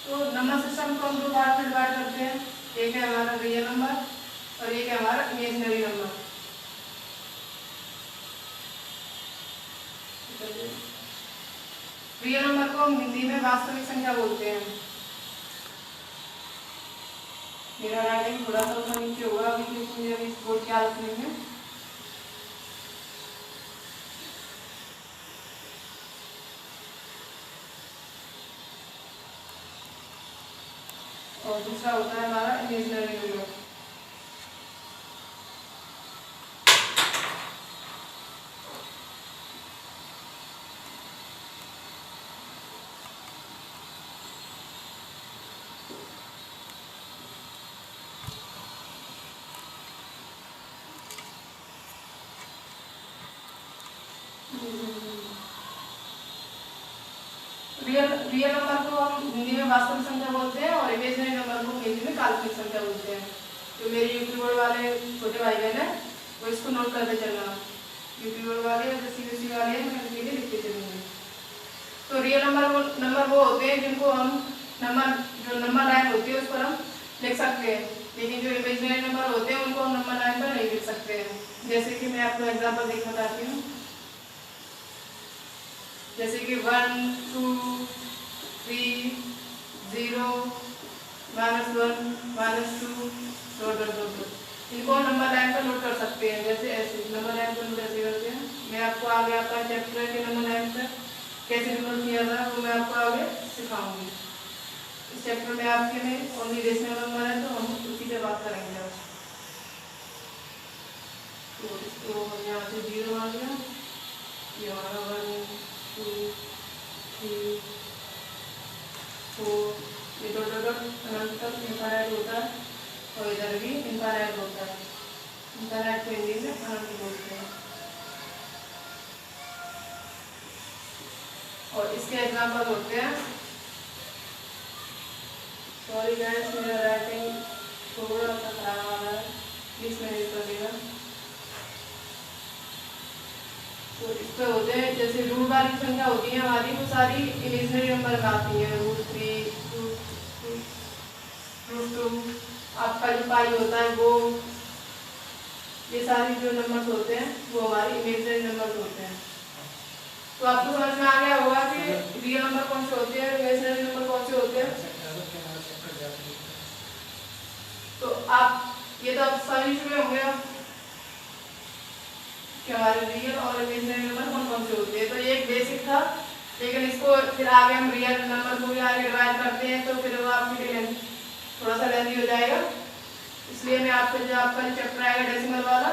तो number system को हम दो पार्ट में डिवाइड करते हैं, एक है हमारा रियल नंबर और एक है हमारा इमेजिनरी नंबर। रियल नंबर को हम हिंदी में वास्तविक संख्या बोलते हैं। मेरा राइटिंग थोड़ा सा ऊपर नीचे होगा अभी, क्योंकि मुझे अभी बोर्ड की आदत नहीं है। और दूसरा होता है हमारा इमेजिनरी नंबर। रियल नंबर को हम हिंदी में वास्तविक संख्या बोलते हैं और इमेजिनरी नंबर को हिंदी में काल्पनिक संख्या बोलते हैं। तो मेरे यूपी बोर्ड वाले छोटे भाई बहन है वो इसको नोट करते चलना। यूपी बोर्ड वाले और सीबीएसई वाले हैं, मैं लिख के लिखते चलूंगी। तो रियल नंबर वो होते हैं जिनको हम जो नंबर लाइन होती है उस पर हम लिख सकते हैं, लेकिन जो इमेजिनरी नंबर होते हैं उनको हम नंबर लाइन पर नहीं लिख सकते हैं। जैसे कि मैं आपको एग्जाम्पल देखना चाहती हूँ, जैसे कि 1 2 3 0 -1 -2 ... इनको नंबर लाइन पर नोट कर सकते हैं। जैसे ऐसे नंबर लाइन पर नोट ऐसे करते हैं। मैं आपको आगे आपका चैप्टर के नंबर लाइन पर कैसे नोट किया था वो मैं आपको आगे सिखाऊंगी। इस चैप्टर में आपके में ओनली रेशनल नंबर है तो हम उसी पे बात करेंगे आज। तो इसको यहाँ से 0 आ गया, ये हमारा 1 2 3 4, ये डॉट अनंत तक इनफाइनाइट होता है और इधर भी इनफाइनाइट होता है। इनफाइनाइट को हिंदी में अनंत बोलते हैं। और इसके एग्जाम्पल होते हैं, सॉरी गाइस मेरा राइटिंग थोड़ा सा खराब आ रहा है, प्लीज मेरे करिएगा। तो इस पर होते हैं जैसे रूट वाली संख्या होती है हमारी, वो सारी इमेजिनरी नंबर में आती है। √3 √2 आपका जो पाई होता है वो, ये सारी जो नंबर्स होते हैं वो हमारी इमेजिनरी नंबर्स होते हैं। तो आपको समझ में आ गया होगा कि रियल नंबर कौन से होते हैं, इमेजिनरी नंबर कौन से होते हैं। तो आप ये तो आप सभी में होंगे कि हमारे रियल और इमेजिनरी नंबर कौन कौन से होते हैं। तो ये एक बेसिक था, लेकिन इसको फिर आगे हम रियल नंबर को भी आगे डिवाइड करते हैं तो फिर वो आपके लिए थोड़ा सा लेंथी हो जाएगा। इसलिए मैं आपको जो आपका चैप्टर आएगा डेसिमल वाला,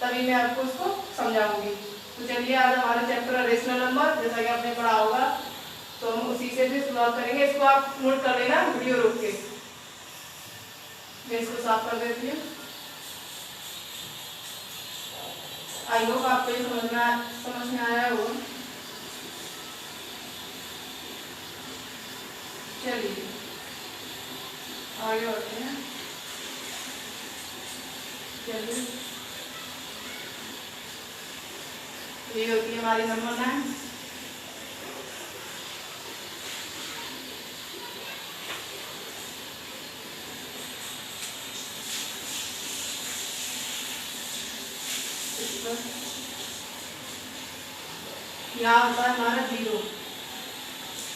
तभी मैं आपको उसको समझाऊंगी। तो चलिए आज हमारा चैप्टर रेशनल नंबर, जैसा कि आपने पढ़ा होगा, तो हम उसी से भी शुरुआत करेंगे। इसको आप नोट कर लेना वीडियो रोक के। मैं इसको साफ कर देती हूँ। आई होप आपको ये समझ में आया होगा। चलिए आगे बढ़ते हैं। चलिए ये होती है हमारी नंबर लाइन। यहाँ होता है हमारा 0,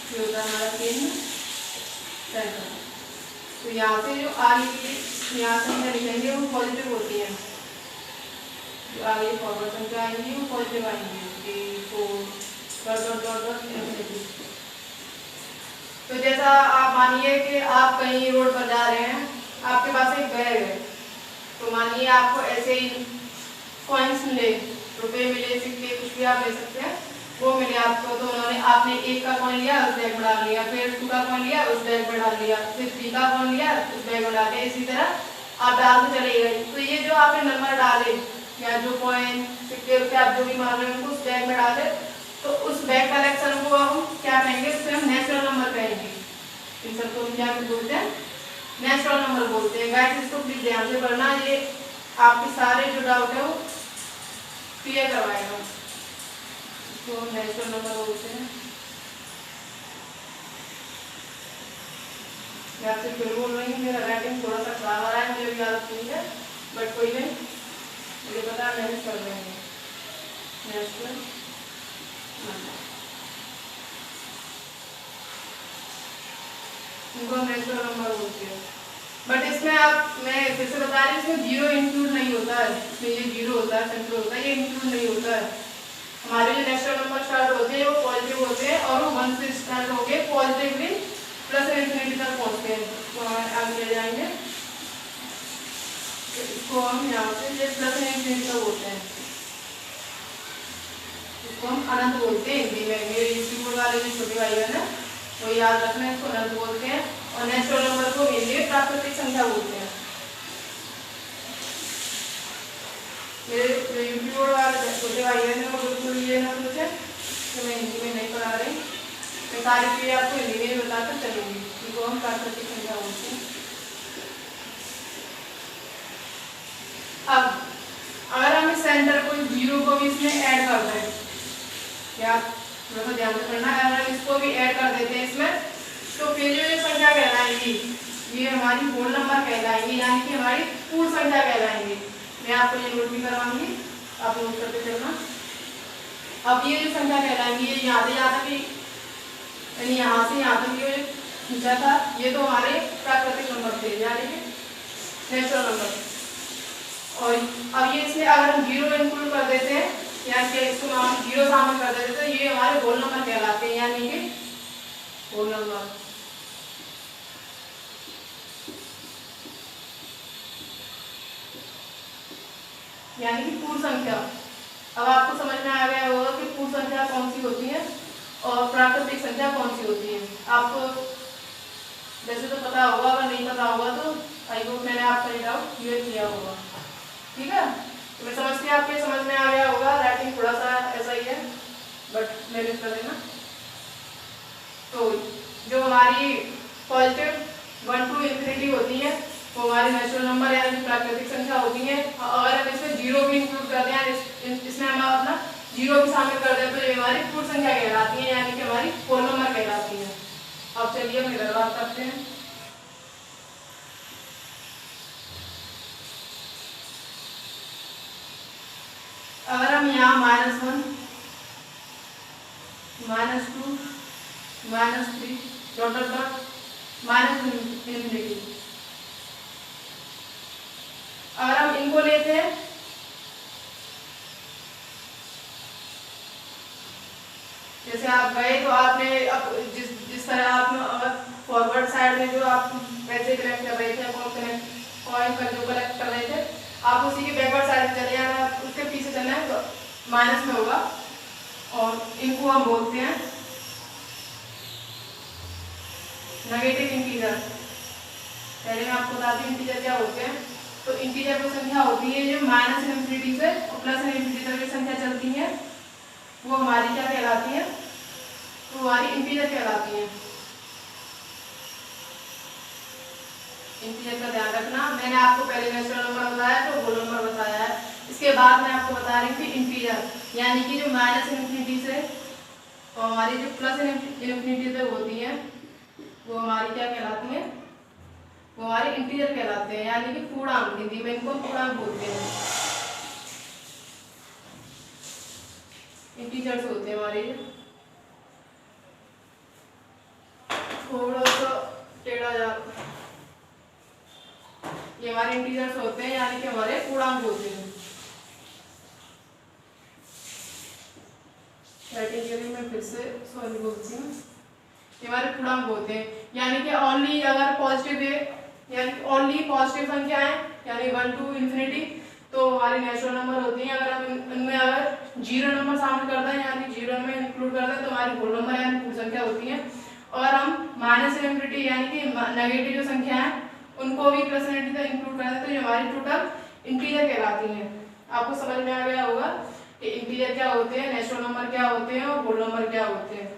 ये होता है हमारा केंद्र सेंटर। तो यहाँ से जो आगे की यहाँ संख्या लिखेंगे वो पॉजिटिव होती है, जो आगे फॉरवर्ड संख्या आएंगी वो पॉजिटिव आएंगी। 3 4 ... तो जैसा आप मानिए कि आप कहीं रोड पर जा रहे हैं, आपके पास एक बैग है, तो मानिए आपको ऐसे ही कॉइन्स मिले, रुपए मिले, सिक्के, कुछ भी आप ले सकते हैं, वो मिले आपको। तो उन्होंने आपने 1 का कॉइन लिया उस बैग में डाल लिया, फिर 2 का कॉइन लिया उस बैग में डाल लिया, फिर 3 का कॉइन लिया उस बैग में डाल लिया, इसी तरह आप डालते चले गए। तो ये जो आपने नंबर डाले या जो कॉइन सिक्के रुपये आप जो भी मान रहे हैं उस बैग में डाले, तो उस बैग कलेक्शन को हम क्या कहेंगे, उसे हम नेचुरल नंबर कहेंगे। इन सबको हम क्या बोलते हैं, नेचुरल नंबर बोलते हैं। गाइस इसको प्लीज ध्यान से पढ़ना, ये आपके सारे जो डाउट है वो क्लियर करवाएगा। इसको हम नेचुरल नंबर बोलते हैं। मैं आपसे फिर बोल रही हूँ, मेरा राइटिंग थोड़ा सा खराब आ रहा है, मुझे भी आदत नहीं है, बट कोई नहीं, मुझे पता है मैनेज कर लेंगे। नेशनल इनको हम नेशनल नंबर बोलते हैं। बट इसमें आप, मैं फिर से बता रही हूँ, इसमें जीरो इंक्लूड नहीं होता है, इसमें ये जीरो होता है, सेंटर होता है, ये इंक्लूड नहीं होता है। हमारे जो नेशनल नंबर स्टार्ट होते हैं वो पॉजिटिव होते हैं और वो 1 से स्टार्ट होके पॉजिटिवली प्लस इन्फिनिटी तक पहुँचते हैं। तो हम आगे ले जाएंगे, तो इसको हम यहाँ से ये प्लस इन्फिनिटी तक बोलते हैं, इसको हम अनंत बोलते हैं हिंदी में। मेरे यूट्यूब वाले जो छोटे भाई बहन है वो याद रखना, इसको अनंत बोलते हैं। और नेचुरल नंबर को हिंदी में प्राकृतिक संख्या बोलते हैं। मेरे यूट्यूब वाले छोटे भाई बहन को बिल्कुल ये ना सोचे कि मैं हिंदी में नहीं पढ़ा रही, मैं सारी चीजें आपको हिंदी में बताकर चलूंगी, इनको हम प्राकृतिक संख्या बोलते हैं। अब अगर हम इस सेंटर को, जीरो को भी इसमें ऐड कर दें, क्या थोड़ा सा ध्यान से करना है, अगर हम इसको भी ऐड कर देते हैं इसमें, तो फिर जो ये संख्या कहलाएंगी ये हमारी होल नंबर कहलाएंगी, यानी कि हमारी पूर्ण संख्या कहलाएंगी। मैं आपको ये नोट भी करवाऊंगी, आप नोट करते चलना। अब ये जो संख्या कहलाएंगी, ये यहाँ से यहाँ तक, यानी यहाँ से यहाँ तक ये खींचा था, ये तो हमारे प्राकृतिक नंबर थे, यानी कि नेचुरल नंबर। और अब ये इसमें अगर हम जीरो इंक्लूड कर देते हैं, यानी कि इसको हम जीरो शामिल कर देते हैं, तो ये हमारे होल नंबर कहलाते हैं, यानी कि होल नंबर। यानी कि पूर्ण संख्या। अब आपको समझ में आ गया होगा कि पूर्ण संख्या कौन सी होती है और प्राकृतिक संख्या कौन सी होती है। आपको वैसे तो पता होगा, अगर नहीं पता होगा तो आई होप मैंने आपका ये डाउट क्लियर किया होगा। ठीक है, तो मैं समझती हूँ आपके समझ में आ गया होगा। राइटिंग थोड़ा सा ऐसा ही है, बट मैनेज कर लेना। तो जो हमारी पॉजिटिव 1 to इन्फिनिटी होती है वो हमारी नेचुरल नंबर यानी प्राकृतिक संख्या होती है। अगर हम इसमें जीरो भी इंक्लूड कर दें, इसमें हम अपना जीरो भी शामिल कर दें, तो ये हमारी पूर्ण संख्या कहलाती है, यानी कि हमारी होल नंबर कहलाती है। अब चलिए हम इधर बात करते हैं। अगर हम यहाँ -1, -2, -3 डॉट डॉट डॉट -इन्फिनिटी, अगर हम इनको लेते हैं, जैसे आप गए तो आपने अब जिस तरह आप फॉरवर्ड साइड में जो आप पैसे कलेक्ट कर रहे थे, कॉइन का जो कलेक्ट कर रहे थे, आप उसी के बैकवर्ड साइड चले जाना, उसके पीछे चलना है, तो माइनस में होगा। और इनको हम बोलते हैं नेगेटिव इंटीजर। पहले मैं आपको बताती हूँ इंटीजर क्या होते हैं। तो इंटीजर वो संख्या होती है जो माइनस इन्फिनिटी से और प्लस इन्फिनिटी तक की संख्या चलती है, वो हमारी क्या कहलाती है, तो हमारी इंटीजर कहलाती है। इंटीजर का ध्यान रखना, मैंने आपको पहले नेचुरल नंबर बताया तो होल नंबर बताया है, इसके बाद मैं आपको बता रही थी इंटीजर, यानी कि जो माइनस इन्फिनिटी से और हमारी जो प्लस इन्फिनिटी तक होती है वो हमारी क्या कहलाती है, वो हमारे इंटीजर कहलाते हैं, यानी कि पूर्णांक। हिंदी में इनको पूर्णांक बोलते हैं। इंटीजर्स होते हैं हमारे, थोड़ा सा टेढ़ा जा, ये हमारे इंटीजर्स होते हैं, यानी कि हमारे पूर्णांक होते हैं। राइटिंग के लिए मैं फिर से सॉरी बोलती हूँ, ये हमारे पूर्णांक होते हैं, यानी कि ओनली अगर पॉजिटिव है, यानी ओनली पॉजिटिव संख्या है, यानी 1 to इन्फिनिटी, तो हमारी नेचुरल नंबर होती हैं। अगर हम इनमें अगर जीरो नंबर शामिल कर दें, यानी जीरो में इंक्लूड कर दें, तो हमारी होल नंबर यानी पूर्ण संख्या होती है। और हम माइनस इन्फिनिटी यानी कि नेगेटिव जो संख्या है उनको भी प्लस इन्फिनिटी तक इंक्लूड कर दें, तो ये हमारी टोटल इंटीजर कहलाती हैं। आपको समझ में आ गया होगा कि इंटीजर क्या होते हैं, नेचुरल नंबर क्या होते हैं और होल नंबर क्या होते हैं।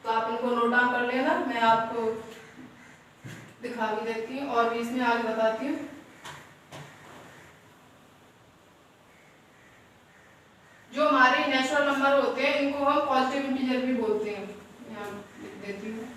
तो आप इनको नोट डाउन कर लेना, मैं आपको दिखा भी देती हूँ और भी इसमें आगे बताती हूँ। जो हमारे नेचुरल नंबर होते हैं इनको हम पॉजिटिव इंटीजर भी बोलते हैं, यहाँ लिख देती हूँ।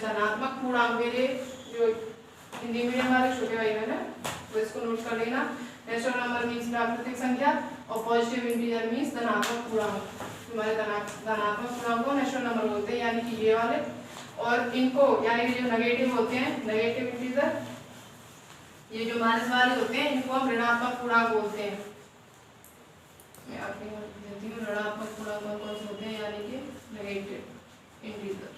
धनात्मक पूर्णांक के लिए जो हिंदी मीडियम वाले छोटे भाई बहन है वो इसको नोट कर लेना। नेचुरल नंबर मीन्स प्राकृतिक संख्या और पॉजिटिव इंटीजर मीन्स धनात्मक पूर्णांक। हमारे धनात्मक पूर्णांक को नेचुरल नंबर बोलते हैं, यानी कि ये वाले। और इनको यानी कि जो नेगेटिव होते हैं, नेगेटिव इंटीजर, ये जो माइनस वाले होते हैं, इनको हम ऋणात्मक पूर्णांक बोलते हैं। मैं आपको देती हूँ ऋणात्मक पूर्णांक कौन से होते हैं, यानी कि नेगेटिव इंटीजर।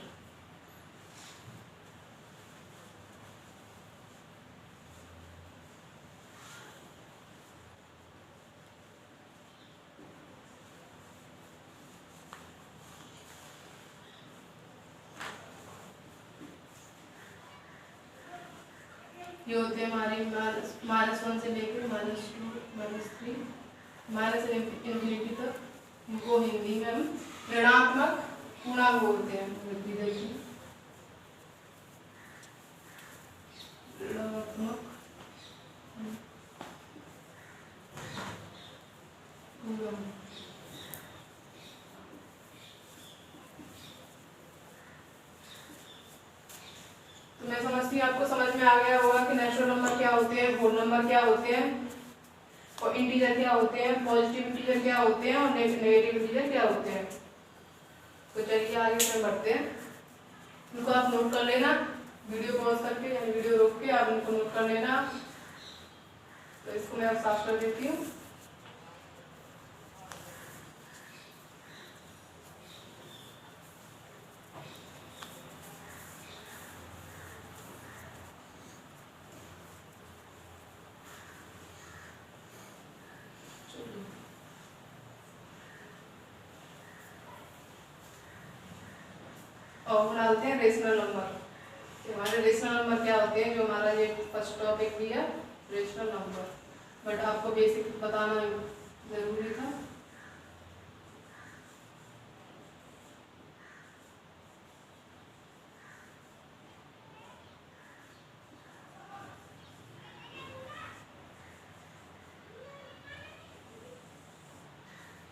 ये होते हैं हमारे -1 से लेकर -2, -3, -इनफिनिटी तक। इनको हिंदी में हम ऋणात्मक पूर्णांक बोलते हैं। ऋणात्मक पूर्णांक। तो मैं समझती हूँ आपको समझ में आ गया होगा कि नेचुरल नंबर क्या होते हैं, होल नंबर क्या होते हैं, और इंटीजर क्या होते हैं, पॉजिटिव इंटीजर क्या होते हैं, और नेगेटिव इंटीजर क्या होते हैं। तो चलिए आगे फिर बढ़ते हैं। इनको आप नोट कर लेना, वीडियो पॉज करके यानी वीडियो रोक के आप इनको नोट कर लेना। तो इसको मैं अब साफ कर देती हूँ। और डालते हैं रेशनल नंबर। हमारे रेशनल नंबर क्या होते हैं, जो हमारा ये फर्स्ट टॉपिक भी है रेशनल नंबर, बट आपको बेसिक बताना जरूरी था।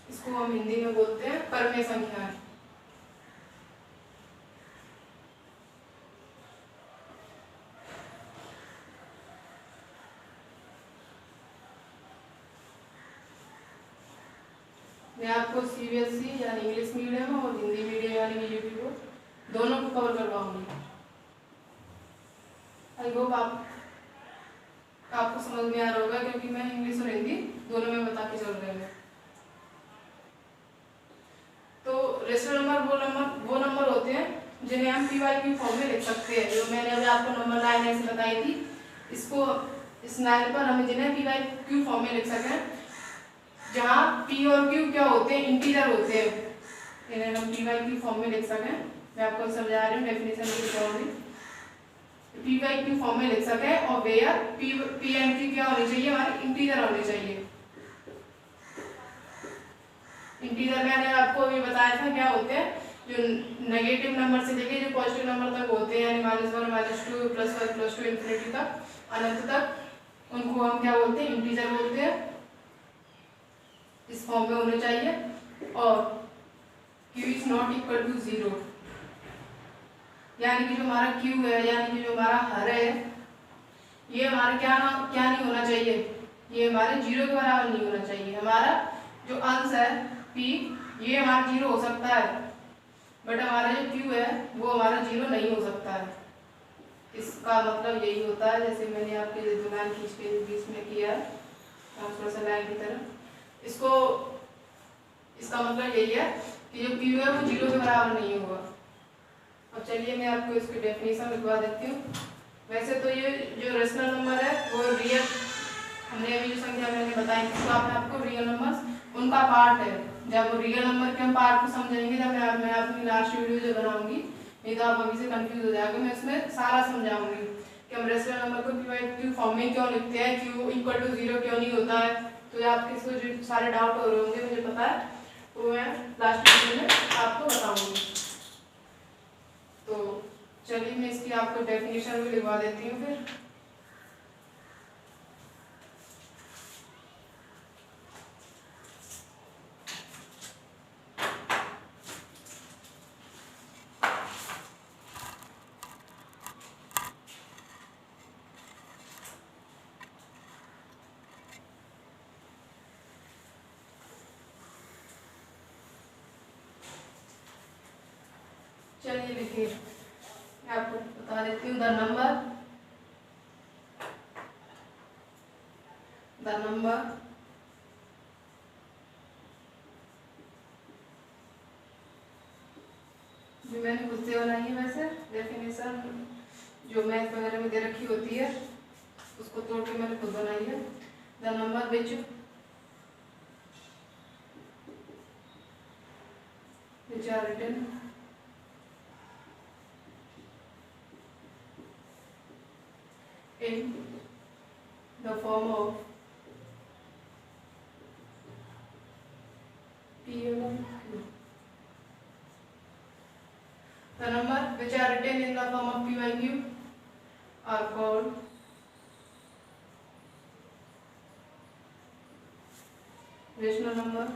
इसको हम हिंदी में बोलते हैं परमेय संख्याएं। मैं आपको सीबीएसई यानी इंग्लिश मीडियम और हिंदी मीडियम यानी बीजेपी को दोनों को कवर करवाऊंगी। आई होप आपको समझ में आ रहा होगा, क्योंकि मैं इंग्लिश और हिंदी दोनों में बता के चल रही हूँ। तो रेशनल नंबर वो नंबर होते हैं जिन्हें हम पी/क्यू फॉर्म में लिख सकते हैं। जो मैंने अभी आपको नंबर लाइन ऐसे बताई थी, इसको इस लाइन पर हम जिन्हें पी/क्यू फॉर्म में लिख सकें, जहाँ पी और क्यू क्या होते हैं, इंटीजर होते हैं, इन्हें हम पी/क्यू फॉर्म में लिख सकें। मैं आपको समझा रही हूँ, डेफिनेशन भी लिखाऊंगी। पी/क्यू फॉर्म में लिख सकें और वेयर पी एंड क्यू क्या होनी चाहिए, हमारे इंटीजर होने चाहिए। इंटीजर मैंने आपको अभी बताया था क्या होते हैं, जो नेगेटिव नंबर से लेके जो पॉजिटिव नंबर तक होते हैं, यानी -1, -2, +1, +2 इन्फिनिटी तक, अनंत तक, उनको हम क्या बोलते हैं, इंटीजर बोलते हैं। इस फॉर्म में होने चाहिए। और q is not equal to 0, यानी कि जो हमारा q है, यानी कि जो हमारा हर है, ये हमारे क्या नहीं होना चाहिए, ये हमारे 0 के बराबर नहीं होना चाहिए। हमारा जो अंश है p, ये हमारा 0 हो सकता है, बट हमारा जो q है वो हमारा 0 नहीं हो सकता है। इसका मतलब यही होता है, जैसे मैंने आपके लाइन खींच के बीच में किया है ट्रांसवर्सल लाइन की तरह, इसका मतलब यही है कि जो q है वो 0 के बराबर नहीं होगा। अब चलिए मैं आपको इसकी डेफिनेशन लिखवा देती हूँ। वैसे तो ये जो रेशनल नंबर है वो रियल, हमने अभी जो संख्या मैंने बताई थी आपको रियल नंबर्स उनका पार्ट है। जब रियल नंबर के हम पार्ट को समझेंगे, जब मैं अपनी लास्ट वीडियो जो बनाऊंगी, नहीं तो आप अभी से कंफ्यूज हो जाओगे। मैं इसमें सारा समझाऊंगी कि हम रेशनल नंबर को पी/क्यू फॉर्म में क्यों लिखते हैं, q इक्वल टू 0 क्यों नहीं होता है। तो आपके इसको जो सारे डाउट हो रहे होंगे, मुझे पता है, तो मैं लास्ट वीडियो में आपको बताऊंगी। तो चलिए मैं इसकी आपको डेफिनेशन भी लिखवा देती हूँ फिर। चलिए लिखिए, मैं आपको बता देती हूँ। द नंबर जो मैंने खुद से बनाई है, वैसे डेफिनेशन जो मैथ वगैरह में दे रखी होती है उसको तोड़ के मैंने खुद बनाई है। The number which are written in the form of P and Q. The number which are written in the form of P by Q are called rational number.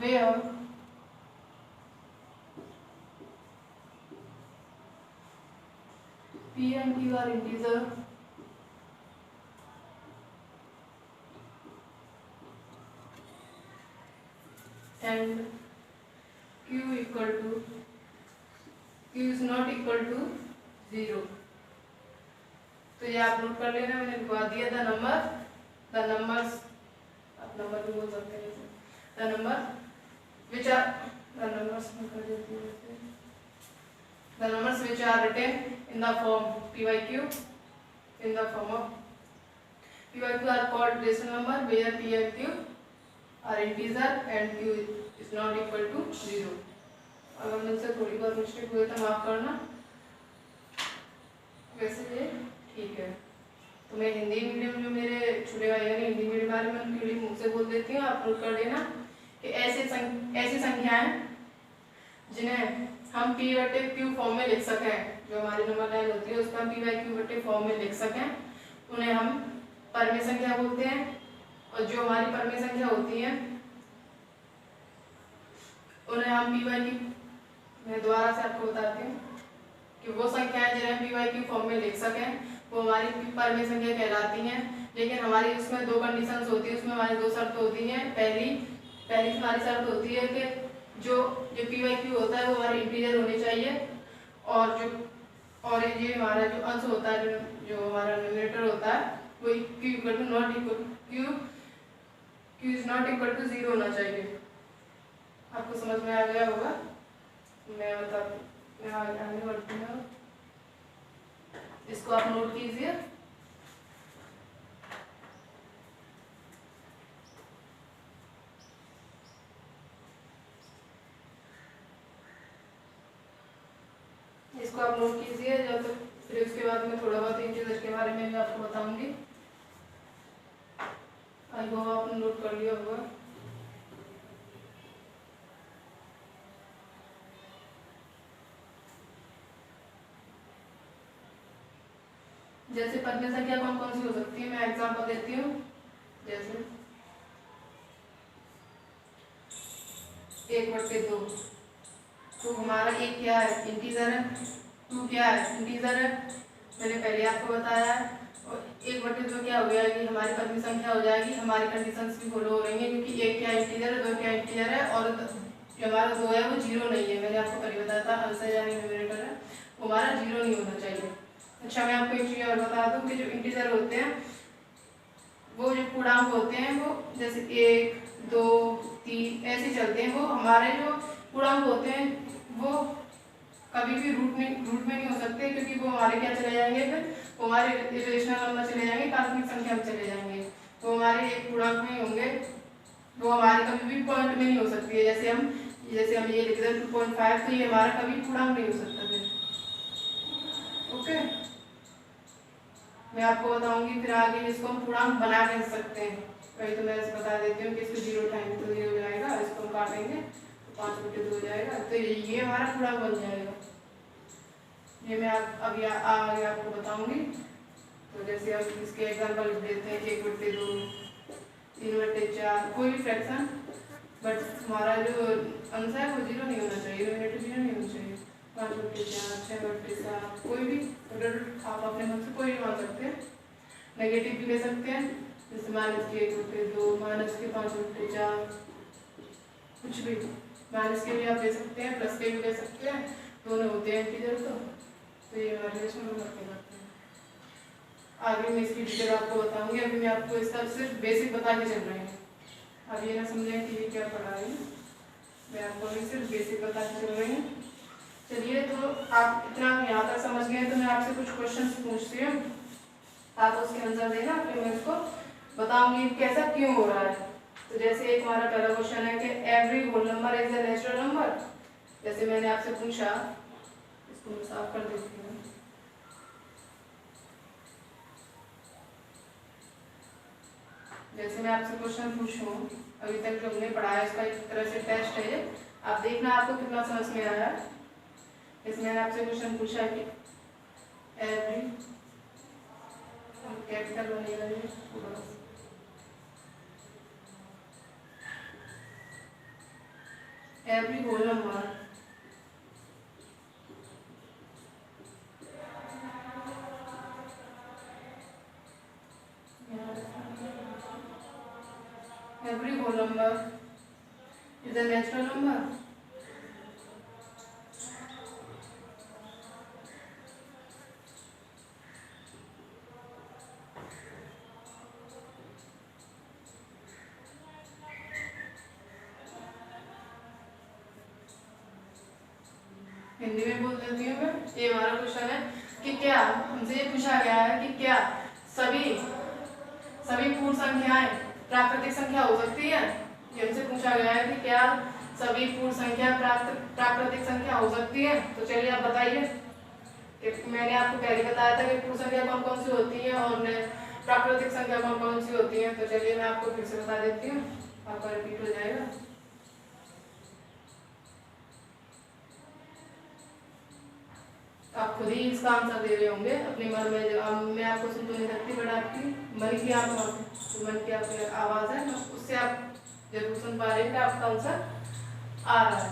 Where P and Q are integer and Q is not equal to 0. तो ये आप note कर लेना, मैंने लिखवा दिया। The numbers आप number भी बोल सकते हैं। The numbers which are written in the form P by Q in the form of P by Q are called rational number where P and Q are integer and Q is not equal to 0. अगर मुझसे थोड़ी बहुत mistake हुई तो माफ करना, वैसे ये ठीक है। तो मैं हिंदी मीडियम जो मेरे छोटे भाई हैं हिंदी मीडियम वाले, मैं उनके लिए मुँह से बोल देती हूँ, आप नोट कर लेना कि ऐसी संख्याएं जिन्हें हम P बटे Q फॉर्म में लिख सकें, जो हमारी नंबर लाइन होती है उसका हम P by Q बटे फॉर्म में लिख सकें, उन्हें हम परमेय संख्या बोलते हैं। और जो हमारी परमेय संख्या होती है उन्हें हम P by Q, मैं दोबारा से आपको बताती हूँ कि वो संख्याएं जिन्हें P by Q फॉर्म में लिख सकें वो हमारी परमेय संख्या कहलाती हैं। लेकिन हमारी उसमें दो कंडीशंस होती है, उसमें हमारी दो शर्त होती हैं। पहली हमारी शर्त होती है कि जो P by Q होता है वो हमारे इंटीजर होने चाहिए, और ये हमारा जो अंश होता है, जो हमारा न्यूमरेटर होता है वो Q is not equal to 0 होना चाहिए। आपको समझ में आ गया होगा। मैं आगे बढ़ती हूँ, इसको आप नोट कीजिए। इसको आप नोट कीजिए जब तक, फिर उसके बाद मैं थोड़ा बहुत इंटीजर के बारे में भी आपको बताऊंगी। आई होप आपने नोट कर लिया होगा। जैसे परमेय संख्या कौन कौन सी हो सकती है, मैं एग्जांपल देती हूँ। जैसे 1/2, तो हमारा 1 क्या है, इंटीजर है। 2 क्या है, इंटीजर है, मैंने पहले आपको बताया है। और 1/2 क्या हो जाएगी, हमारी परमेय संख्या हो जाएगी। हमारी कंडीशंस भी फॉलो हो रही है क्योंकि 1 क्या इंटीजर है, 2 क्या इंटीजर है, और जो हमारा 2 है वो 0 नहीं है। मैंने आपको पहले बताया था, अंश यानी न्यूमरेटर है वो हमारा 0 नहीं होना चाहिए। अच्छा, मैं आपको एक चीज़ और बता दूं कि जो इंटीजर होते हैं वो जो पूर्णांक होते हैं वो जैसे 1, 2, 3 ऐसे चलते हैं। वो हमारे जो पूर्णांक होते हैं वो कभी भी रूट में नहीं हो सकते, क्योंकि वो हमारे क्या चले जाएंगे, फिर वो हमारे इरेशनल नंबर चले जाएंगे, काल्पनिक संख्या में चले जाएंगे। वो हमारे एक पूर्णांक में होंगे, वो हमारे कभी भी पॉइंट में नहीं हो सकती है। जैसे हम ये लिख रहे हैं 2.5, तो ये हमारा कभी पूर्णांक नहीं हो सकता फिर। ओके, मैं आपको बताऊंगी फिर आगे इसको हम पूर्णांक बना कर सकते हैं। कहीं तो मैं बता देती हूँ कि इसको 0 टाइम तो 0 हो जाएगा, इसको हम काटेंगे तो 5/2 हो जाएगा, तो ये हमारा पूर्णांक बन जाएगा। ये मैं अभी आगे आपको बताऊंगी। तो जैसे हम इसके एग्जांपल लिख देते हैं 1/2, 3/4, कोई भी फ्रैक्शन, बट हमारा जो आंसर है वो 0 नहीं होना चाहिए, न्यूमरेटर 0 नहीं होना चाहिए। 5/4, 6/7, कोई भी अगर आप अपने मन से कोई भी मान सकते हैं। नेगेटिव भी ले सकते हैं, जैसे -1/2, -5/4, कुछ भी माइनस के भी आप ले सकते हैं, प्लस के भी ले सकते हैं, दोनों होते हैं इंटीजर। तो ये रिलेशन नंबर कहलाते हैं। आगे मैं इसकी डिटेल आपको बताऊंगी, अभी मैं आपको इसका सिर्फ बेसिक बता के चल रही हूँ। अब ये ना समझें कि ये क्या पढ़ा रही हूँ, मैं आपको अभी सिर्फ बेसिक बता के चल रही हूँ। चलिए, तो आप इतना यहाँ तक समझ गए, तो मैं आपसे कुछ क्वेश्चन पूछती हूँ, आप उसके आंसर देना, फिर मैं उसको बताऊंगी कैसा क्यों हो रहा है। तो जैसे एक हमारा पहला क्वेश्चन है कि every whole number is a natural number. जैसे मैंने आपसे पूछा, इसको मैं साफ कर देती हूँ। जैसे मैं आपसे क्वेश्चन पूछूं, अभी तक जो हमने पढ़ा है इसका एक तरह से टेस्ट है, आप देखना आपको कितना समझ में आया है। जैसे मैंने आपसे क्वेश्चन पूछा कि एवरी, कैपिटल बनेगा ये पूरा, every whole number every whole number is a natural number. Hindi में बोल देती हूँ मैं। ये हमारा क्वेश्चन है कि क्या हमसे ये पूछा गया है कि क्या सभी पूर्ण संख्याएं प्राकृतिक संख्या हो सकती है। ये हमसे पूछा गया है कि क्या सभी पूर्ण संख्या प्राकृतिक संख्या हो सकती है। तो चलिए आप बताइए। मैंने आपको पहले बताया था कि पूर्ण संख्या कौन कौन सी होती है और प्राकृतिक संख्या कौन कौन सी होती है। तो चलिए मैं आपको फिर से बता देती हूँ, आपका रिपीट हो जाएगा। आप खुद ही इसका आंसर दे रहे होंगे अपने मन में। मैं आपको सुन तो नहीं सकती, बट आपकी मन की मन की आपकी आवाज़ है, उससे आप जरूर सुन पा रहे हैं कि आपका आंसर आ रहा है।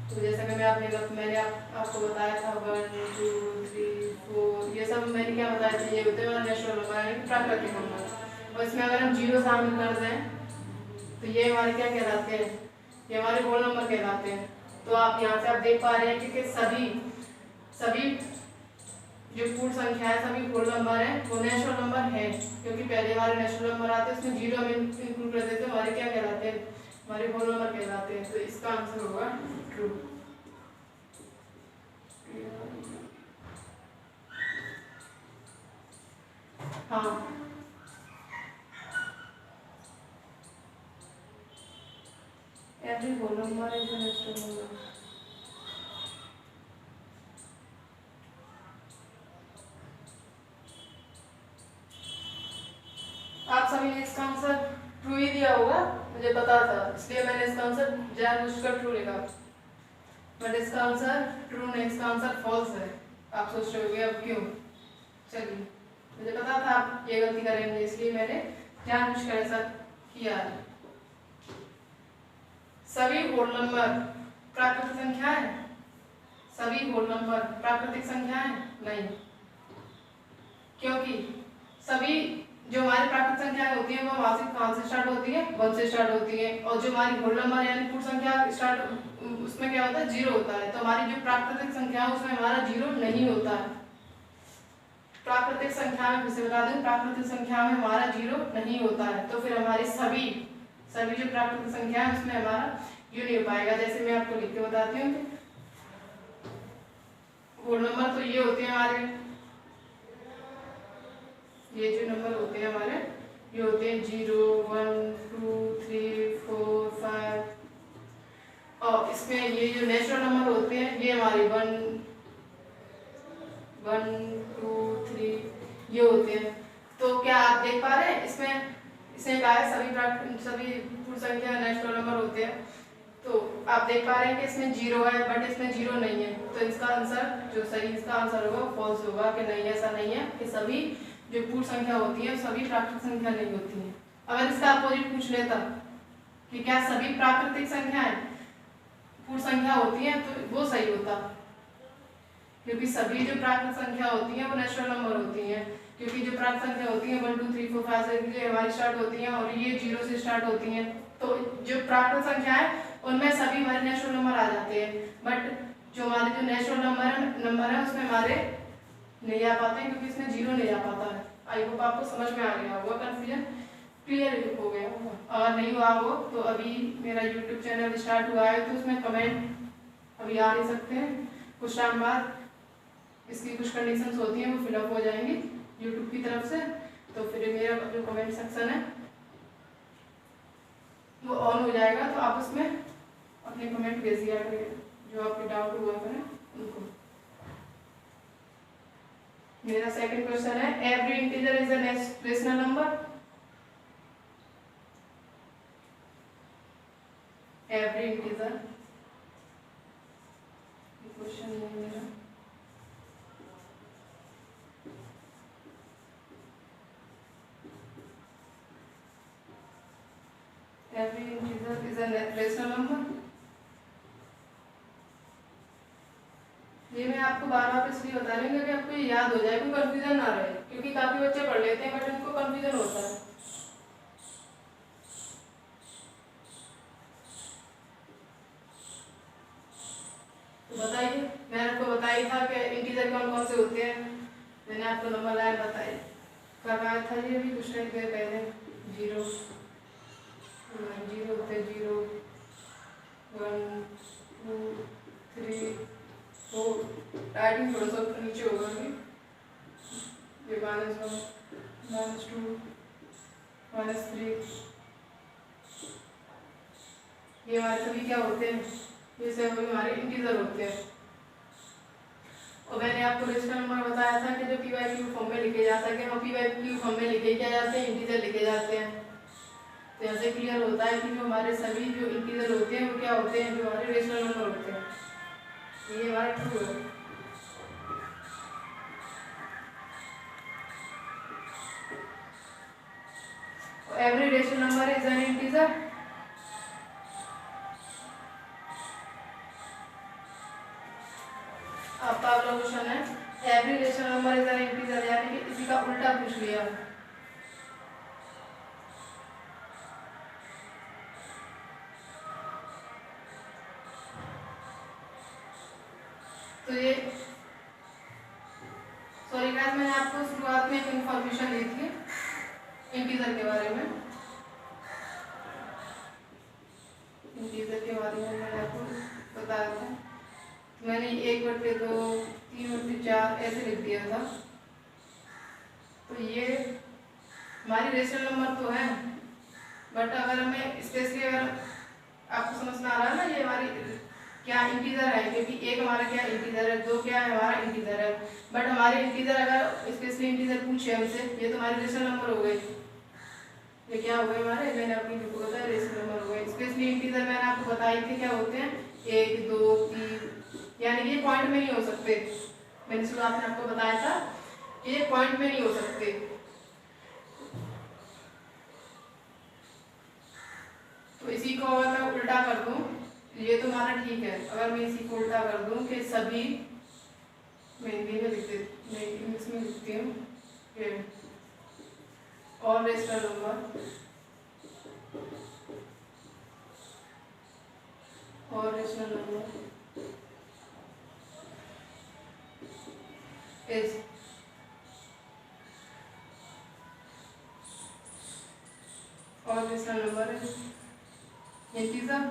तो जैसा कि मैंने आपको बताया था 1 2 3 4, ये सब मैंने क्या बताया था, ये होते हैं नेचुरल नंबर यानी प्राकृतिक नंबर। और इसमें अगर हम 0 शामिल कर दें तो ये हमारे क्या कहलाते हैं, ये हमारे होल नंबर कहलाते हैं। तो आप यहाँ से आप देख पा रहे हैं कि सभी जो पूर्ण संख्या है, सभी होल नंबर है, वो नेचुरल नंबर है। क्योंकि पहले हमारे नेचुरल नंबर आते हैं, उसमें 0 हम इंक्लूड कर देते हैं, हमारे क्या कहलाते हैं, हमारे होल नंबर कहलाते हैं। तो इसका आंसर होगा ट्रू। हाँ, every whole number is a natural number. आप सभी ने इसका आंसर ट्रू ही दिया होगा, मुझे पता था, इसलिए मैंने इसका आंसर जानबूझकर ट्रू लिखा। बट इसका आंसर ट्रू नहीं, इसका आंसर फॉल्स है। आप सोच रहे होंगे अब क्यों। चलिए, मुझे पता था आप ये गलती करेंगे, इसलिए मैंने जानबूझकर ऐसा किया है। सभी होल नंबर प्राकृतिक संख्या है, सभी होल नंबर प्राकृतिक संख्या है नहीं, क्योंकि सभी जो हमारी प्राकृतिक संख्याएं होती है वो वहां से कहां से स्टार्ट होती है, 1 से स्टार्ट होती है। और जो हमारी होल नंबर यानी पूर्ण संख्या स्टार्ट, उसमें क्या होता है, 0 होता है। तो हमारी जो प्राकृतिक संख्या है उसमें हमारा 0 नहीं होता है। प्राकृतिक संख्या में फिर से बता दूं, प्राकृतिक संख्या में हमारा 0 नहीं होता है। तो फिर हमारी सभी जो प्राकृतिक संख्या है उसमें हमारा ये नहीं हो पाएगा। जैसे मैं आपको लिख के बताती हूँ, होल नंबर तो ये होते हैं हमारे, ये जो नंबर होते हैं हमारे, ये होते हैं 0 1 2 3 4 5। और इसमें ये जो नेचुरल नंबर होते हैं ये हमारे 1 2 3 ये होते हैं। तो क्या आप देख पा रहे हैं, इसमें कहा है सभी पूर्ण संख्या नेचुरल नंबर होते हैं। तो आप देख पा रहे हैं कि इसमें 0 है, बट इसमें 0 नहीं है। तो इसका आंसर जो सही इसका आंसर होगा फॉल्स होगा, कि नहीं ऐसा नहीं है कि सभी जो पूर्ण संख्या होती है सभी प्राकृतिक संख्या नहीं होती है। अगर इसका अपोजिट पूछ लेता कि क्या सभी प्राकृतिक संख्याएं पूर्ण संख्या होती हैं, तो वो सही होता। क्योंकि सभी जो प्राकृत संख्या होती हैं वो नेचुरल नंबर होती हैं, क्योंकि जो प्राकृत संख्या होती हैं 1 2 3 4 5 6 ये हमारी स्टार्ट होती हैं और ये 0 से स्टार्ट होती हैं। तो जो प्राकृत संख्या है उनमें सभी हमारे नेचुरल नंबर आ जाते हैं, बट जो हमारे जो नेचुरल नंबर है उसमें हमारे नहीं आ पाते हैं, क्योंकि इसमें 0 नहीं आ पाता है। आई होप आपको समझ में आ गया होगा, कंफ्यूजन क्लियर हो गया होगा। अगर नहीं हुआ हो तो अभी मेरा यूट्यूब चैनल स्टार्ट हुआ है तो उसमें कमेंट अभी आ नहीं सकते हैं, कुछ टाइम बाद इसकी कुछ कंडीशंस होती हैं वो फिलअप हो जाएंगी यूट्यूब की तरफ से, तो फिर मेरा जो कमेंट सेक्शन है वो ऑन हो जाएगा, तो आप उसमें अपने कमेंट भेज दिया करिए जो आपके डाउट हुआ करें उनको। मेरा सेकंड क्वेश्चन है, every integer is a rational number. Every integer question नहीं मेरा। Every integer is a rational number। ये मैं आपको बार-बार इसलिए बता रही हूँ कि आपको ये याद हो जाए, कोई कंफ्यूजन ना रहे, क्योंकि काफी बच्चे पढ़ लेते हैं बट उनको कंफ्यूजन होता है। तो बताइए, मैंने आपको बताया था कि इंटीजर कौन-कौन से होते हैं, मैंने आपको नंबर लाइन बताई, करवाया था ये भी कुछ टाइम पहले। 0 होते 0 1 2 3 4, राइटिंग थोड़ा सा नीचे होगा अभी, ये -1 -2 -3, ये हमारे सभी क्या होते हैं, ये सब हमारे इंटीजर होते हैं। और मैंने आपको रेशनल नंबर बताया था कि जो p/q फॉर्म में लिखे जा सके, हम p/q फॉर्म में लिखे क्या जाते हैं, इंटीजर लिखे जाते हैं। तो यहाँ से क्लियर होता है कि जो हमारे सभी जो इंटीजर होते हैं वो क्या होते हैं, जो हमारे रेशनल नंबर होते हैं। ये हमारा ट्रू है। Every rational number is an integer. आपका अगला क्वेश्चन है, every rational number is an integer, यानी कि इसी का उल्टा पूछ लिया। तो ये सॉरी गाइस, मैंने आपको शुरुआत में एक इंफॉर्मेशन दी थी इंटीजर के बारे में। इंटीजर के बारे में मैंने आपको बताया था, मैंने 1/2 3/4 ऐसे लिख दिया था। तो ये हमारी रेशनल नंबर तो है, बट अगर हमें स्पेशली अगर आपको समझ में आ रहा है ना, ये हमारी क्या इंटीजर है, क्योंकि एक हमारा क्या इंटीजर है, 2 क्या है हमारा इंटीजर है, बट हमारे इंटीजर अगर स्पेशली इंटीजर पूछे हमसे, ये तो हमारे रेशनल नंबर हो गए, ये क्या हो गए हमारे, मैंने अपनी बुक को बताया रेशनल नंबर हो गए। स्पेशली इंटीजर मैंने आपको बताई थी क्या होते हैं, 1 2 3, यानी ये पॉइंट में नहीं हो सकते। मैंने शुरुआत में आपको बताया था कि ये पॉइंट में नहीं हो सकते। तो इसी को अगर मैं उल्टा कर दूं, ये तो हमारा ठीक है, अगर मैं इसी को उल्टा कर दूं कि सभी, मैं हिंदी में लिख देती, मैं इंग्लिश में लिखती हूँ कि और रेशनल नंबर इज और रेशनल नंबर इंटीजर।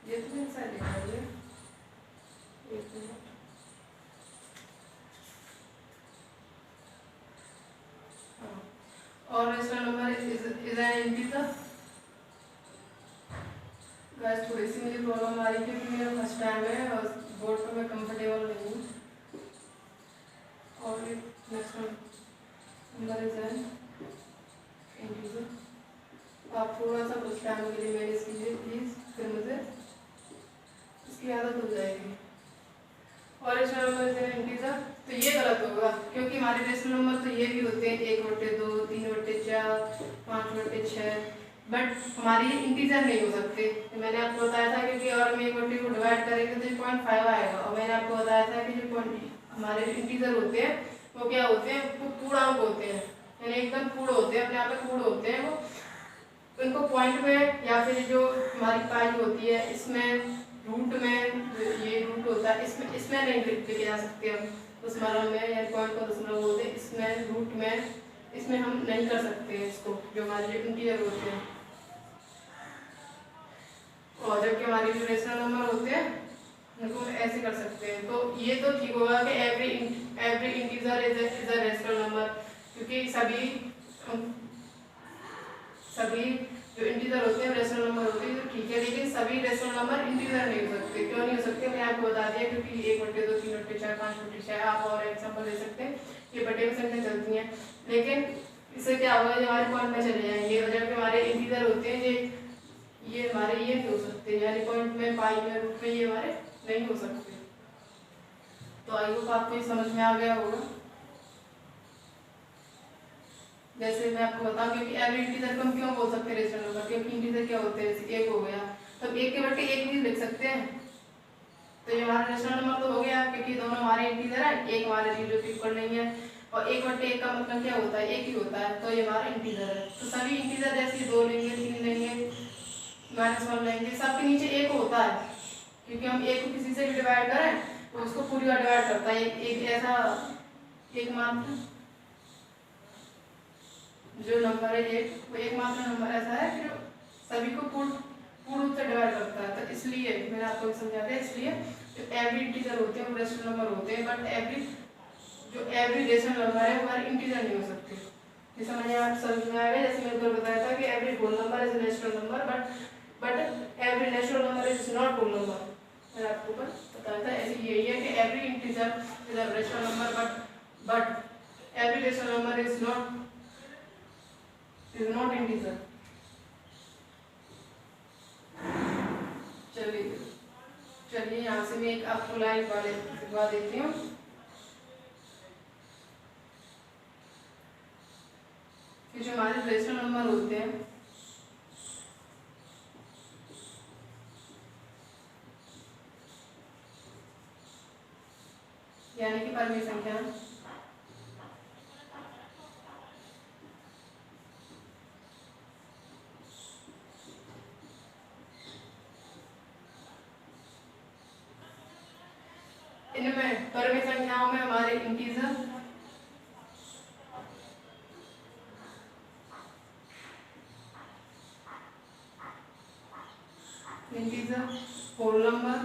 ये तो मेरे साथ लिखा है, एक मिनट, और rational number is an integer. Guys थोड़ी सी मुझे प्रॉब्लम आ रही है क्योंकि मेरा फर्स्ट टाइम है और बोर्ड पर मैं कंफर्टेबल नहीं हूँ। और rational number is an integer. आप थोड़ा सा कुछ टाइम के लिए मैनेज कीजिए प्लीज, फिर मुझे इसकी आदत हो जाएगी। और rational number is an integer, तो ये गलत होगा क्योंकि हमारे रेशनल नंबर तो ये भी होते हैं 1/2 3/4 5/6, बट हमारे ये इंटीजर नहीं हो सकते। तो मैंने आपको बताया था क्योंकि और हम 1/2 को डिवाइड करेंगे तो 0.5 आएगा। और मैंने आपको बताया था कि जो हमारे इंटीजर होते हैं वो क्या होते हैं, वो पूर्णांक होते हैं, यानी एकदम पूर्ण होते हैं, अपने आप में पूर्ण होते हैं वो। उनको पॉइंट में या फिर जो हमारी पाई होती है इसमें रूट में, ये रूट होता है इसमें नहीं लेके जा सकते हम दशमलव में, या पॉइंट को दशमलव बोलते हैं, इसमें रूट में इसमें हम नहीं कर सकते हैं इसको, जो हमारे जो इंटीजर होते हैं। और जबकि हमारे जो रेशनल नंबर होते हैं उनको ऐसे कर सकते हैं। तो ये तो ठीक होगा कि every integer is a rational number, क्योंकि सभी जो इंटीजर होते हैं रेशनल नंबर होते हैं, तो ठीक है। लेकिन सभी रेशनल नंबर इंटीजर नहीं हो सकते। क्यों नहीं हो सकते, मैंने आपको बता दिया, क्योंकि 1/2, 3/4, 5/6, आप और एग्जाम्पल ले सकते हैं, ये बटे में संख्या चलती हैं। लेकिन इससे क्या होगा, जो हमारे पॉइंट में चले जाएंगे, और जबकि हमारे इंटीजर होते हैं ये हमारे ये नहीं हो सकते, यानी पॉइंट में, पाई में, रूट में, ये हमारे नहीं हो सकते। तो आई होप आपको ये समझ में आ गया होगा। जैसे मैं आपको बताऊं, क्योंकि एवरी इंटीजर को हम क्यों बोल सकते हैं रेशनल नंबर, क्योंकि इंटीजर क्या होते हैं, जैसे 1 हो गया तो 1 के बटे 1 भी लिख सकते हैं। तो ये हमारा रेशनल नंबर तो हो गया, क्योंकि दोनों हमारे इंटीजर है, एक हमारे रिलेटिव इक्वल नहीं है। और 1/1 का मतलब क्या होता है, 1 ही होता है, तो ये हमारा इंटीजर है। तो सभी इंटीजर जैसे 2 लेंगे, 3 लेंगे, -1 लेंगे, सबके नीचे 1 होता है, क्योंकि हम 1 को किसी से भी डिवाइड करें तो उसको पूरी बार डिवाइड करता है। एक ऐसा एकमात्र जो नंबर है 1, वो एकमात्र नंबर ऐसा है कि जो सभी को पूर्ण रूप से डिवाइड करता है। तो इसलिए मैंने आपको समझा दिया, इसलिए जो एवरी इंटीजर होते हैं वो रेशनल नंबर होते हैं, बट एवरी रेशनल नंबर है वो इंटीजर नहीं हो सकते। ये समझ में आएगा। जैसे मैंने ऊपर बताया था कि every whole number is natural number, but every natural number is not whole number. मैंने आपको ऊपर बताया था, ऐसे यही है कि every integer is a rational number, but every rational number is not integer. चलिए यहाँ से मैं एक आपको लाइन लिखवा देती हूँ। कि जो हमारे रेशनल नंबर होते हैं, यानी कि परिमेय संख्या, इनमें परिमेय संख्याओं में हमारे integer whole number,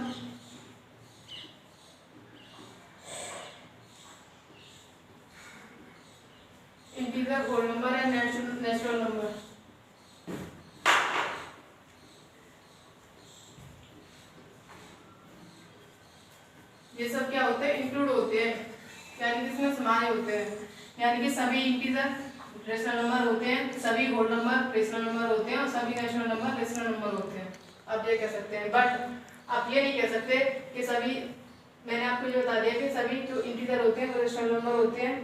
integer whole number है नेचुरल नंबर। ये सब क्या होते हैं, इंक्लूड होते हैं, यानी कि इसमें समाये होते हैं। यानी कि सभी इंटीजर रेशनल नंबर होते हैं, सभी होल नंबर रेशनल नंबर होते हैं, और सभी नेचुरल नंबर रेशनल नंबर होते हैं। आप ये कह सकते हैं, बट आप ये नहीं कह सकते कि सभी, मैंने आपको ये बता दिया कि सभी जो इंटीजर होते हैं वो रेशनल नंबर होते हैं,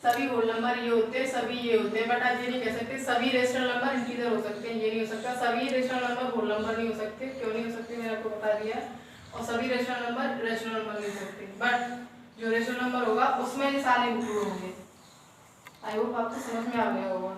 सभी होल नंबर ये होते हैं, सभी ये होते हैं। बट आप ये नहीं कह सकते सभी रेशनल नंबर इंटीजर हो सकते हैं, ये नहीं हो सकता। सभी रेशनल नंबर होल नंबर नहीं हो सकते। क्यों नहीं हो सकते, मैंने आपको बता दिया। और सभी रेशनल नंबर नहीं हो सकते, बट जो रेशनल नंबर होगा उसमें ये सारे इंक्लूड होंगे। आई होप आपको समझ में आ गया होगा।